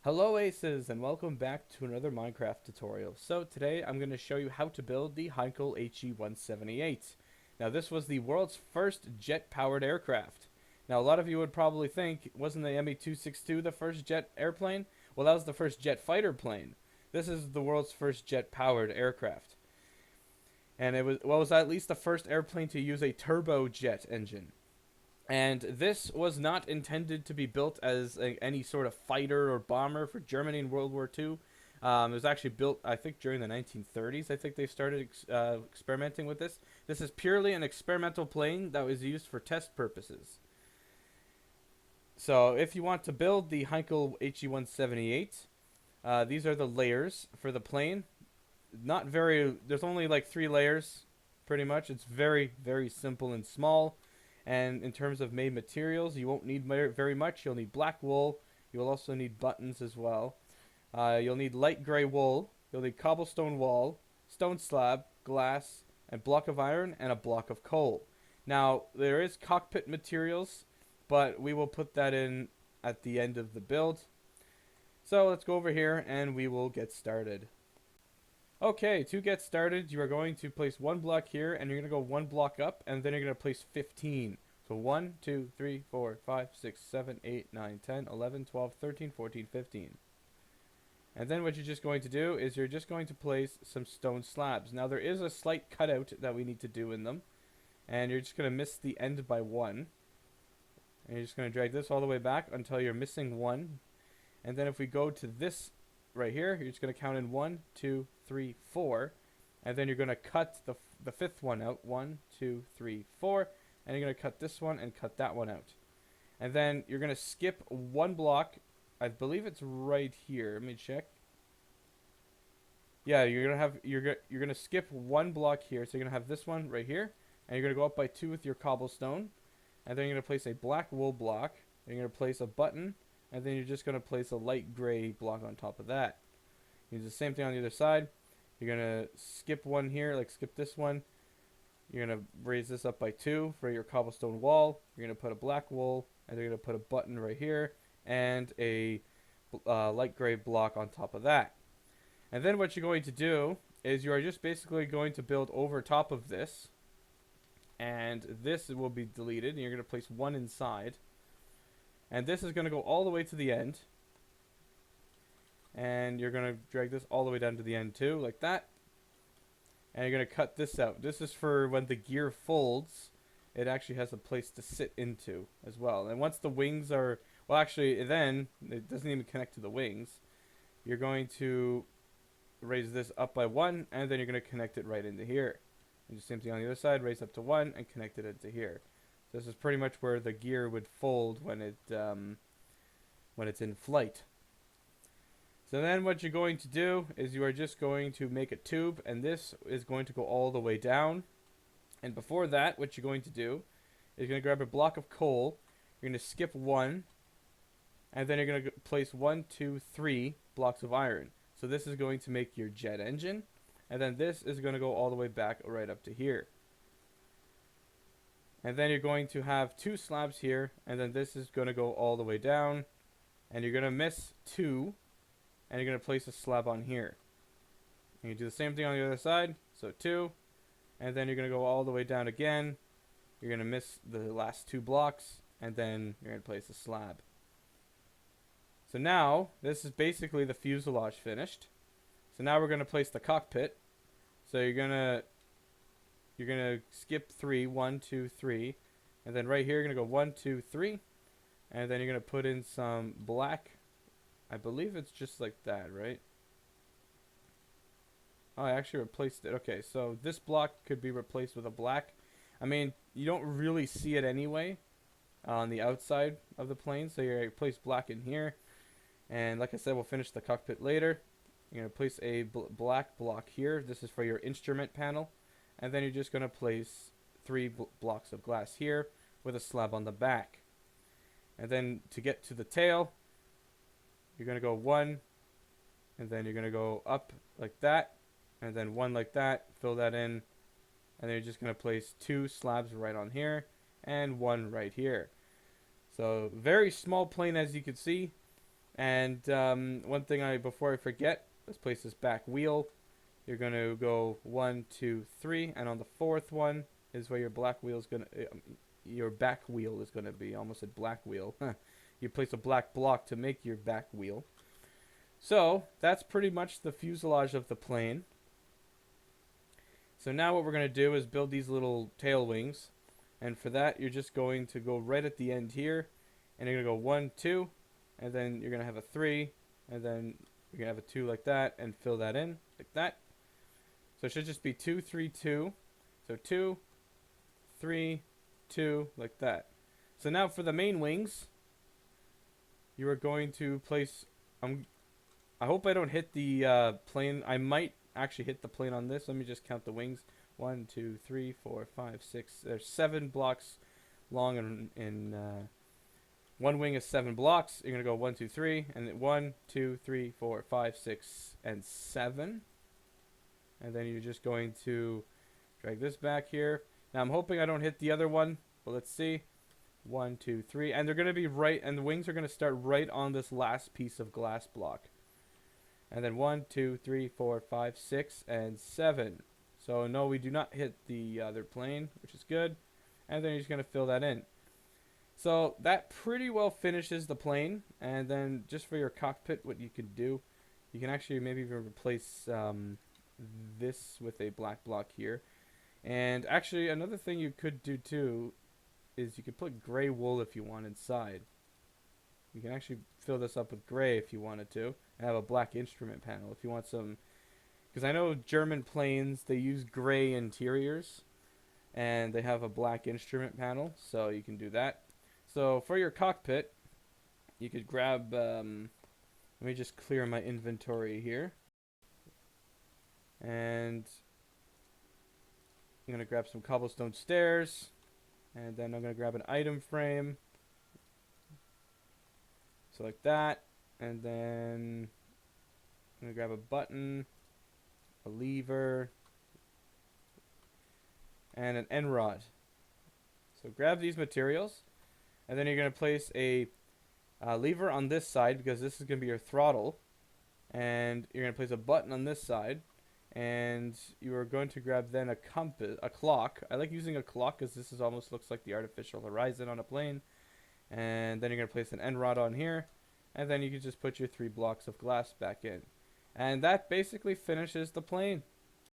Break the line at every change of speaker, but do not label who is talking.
Hello Aces and welcome back to another Minecraft tutorial. So today I'm going to show you how to build the Heinkel He. Now this was the world's first jet-powered aircraft. Now a lot of you would probably think, wasn't the Me-262 the first jet airplane? Well, that was the first jet fighter plane. This is the world's first jet-powered aircraft. And it was at least the first airplane to use a turbojet engine. And this was not intended to be built as any sort of fighter or bomber for Germany in World War II. It was actually built, I think, during the 1930s. I think they started experimenting with this. This is purely an experimental plane that was used for test purposes. So if you want to build the Heinkel He, these are the layers for the plane. Not very, there's only like 3 layers, pretty much. It's very, very simple and small. And in terms of made materials, you won't need very much. You'll need black wool. You'll also need buttons as well. You'll need light gray wool. You'll need cobblestone wall, stone slab, glass, a block of iron, and a block of coal. Now, there is cockpit materials, but we will put that in at the end of the build. So let's go over here and we will get started. Okay, to get started, you are going to place one block here, and you're going to go one block up, and then you're going to place 15. So 1, 2, 3, 4, 5, 6, 7, 8, 9, 10, 11, 12, 13, 14, 15. And then what you're just going to do is you're just going to place some stone slabs. Now there is a slight cutout that we need to do in them, and you're just going to miss the end by 1. And you're just going to drag this all the way back until you're missing 1. And then if we go to this right here, you're just going to count in 1, 2, 3, 4, and then you're going to cut the fifth one out. 1, 2, 3, 4, and you're going to cut this one and cut that one out. And then you're going to skip one block. I believe it's right here. Let me check. Yeah, you're going to skip one block here. So you're going to have this one right here, and you're going to go up by 2 with your cobblestone, and then you're going to place a black wool block. You're going to place a button, and then you're just going to place a light gray block on top of that. You do the same thing on the other side. You're going to skip one here, like skip this one. You're going to raise this up by 2 for your cobblestone wall. You're going to put a black wool, and you're going to put a button right here, and a light gray block on top of that. And then what you're going to do is you are just basically going to build over top of this, and this will be deleted, and you're going to place 1 inside. And this is going to go all the way to the end. And you're going to drag this all the way down to the end too, like that. And you're going to cut this out. This is for when the gear folds, it actually has a place to sit into as well. And once the wings are, well actually then, it doesn't even connect to the wings. You're going to raise this up by 1, and then you're going to connect it right into here. And the same thing on the other side, raise up to 1 and connect it into here. This is pretty much where the gear would fold when it's in flight. So then what you're going to do is you are just going to make a tube, and this is going to go all the way down. And before that, what you're going to do is you're going to grab a block of coal, you're going to skip 1, and then you're going to place 1, 2, 3 blocks of iron. So this is going to make your jet engine, and then this is going to go all the way back right up to here. And then you're going to have 2 slabs here, and then this is going to go all the way down, and you're going to miss 2, and you're going to place a slab on here. And you do the same thing on the other side, so 2, and then you're going to go all the way down again. You're going to miss the last 2 blocks, and then you're going to place a slab. So now, this is basically the fuselage finished. So now we're going to place the cockpit. So you're going to skip 3, 1, 2, 3, and then right here you're going to go 1, 2, 3, and then you're going to put in some black. I believe it's just like that, right? Oh, I actually replaced it. Okay, so this block could be replaced with a black. I mean, you don't really see it anyway on the outside of the plane, so you're going to place black in here. And like I said, we'll finish the cockpit later. You're going to place a black block here. This is for your instrument panel. And then you're just going to place 3 blocks of glass here with a slab on the back. And then to get to the tail, you're going to go 1, and then you're going to go up like that, and then 1 like that, fill that in, and then you're just going to place 2 slabs right on here, and 1 right here. So very small plane, as you can see. And one thing before I forget, let's place this back wheel. You're going to go 1, 2, 3, and on the fourth one is where your black wheel is going to, your back wheel is going to be. Almost a black wheel. You place a black block to make your back wheel. So that's pretty much the fuselage of the plane. So now what we're going to do is build these little tail wings. And for that, you're just going to go right at the end here. And you're going to go 1, 2. And then you're going to have a 3. And then you're going to have a 2 like that. And fill that in like that. So it should just be 2, 3, 2. So 2, 3, 2 like that. So now for the main wings, you are going to place... I hope I don't hit the plane. I might actually hit the plane on this. Let me just count the wings. 1, 2, 3, 4, 5, 6. There's 7 blocks long, and one wing is 7 blocks. You're gonna go 1, 2, 3, and then 1, 2, 3, 4, 5, 6, and 7. And then you're just going to drag this back here. Now I'm hoping I don't hit the other one, but let's see. 1, 2, 3, and they're gonna be right, and the wings are gonna start right on this last piece of glass block. And then 1, 2, 3, 4, 5, 6, and 7. So no, we do not hit the other plane, which is good. And then you're just going to fill that in. So that pretty well finishes the plane. And then just for your cockpit, what you could do, you can actually maybe even replace this with a black block here. And actually another thing you could do too is you could put gray wool if you want inside. You can actually fill this up with gray if you wanted to, and have a black instrument panel if you want some. Because I know German planes, they use gray interiors, and they have a black instrument panel, so you can do that. So for your cockpit, you could grab, let me just clear my inventory here. And I'm going to grab some cobblestone stairs, and then I'm going to grab an item frame. So like that, and then I'm going to grab a button, a lever, and an end rod. So grab these materials, and then you're going to place a lever on this side because this is going to be your throttle, and you're going to place a button on this side, and you are going to grab then a compass, a clock. I like using a clock because this is almost looks like the artificial horizon on a plane. And then you're going to place an end rod on here, and then you can just put your 3 blocks of glass back in. And that basically finishes the plane.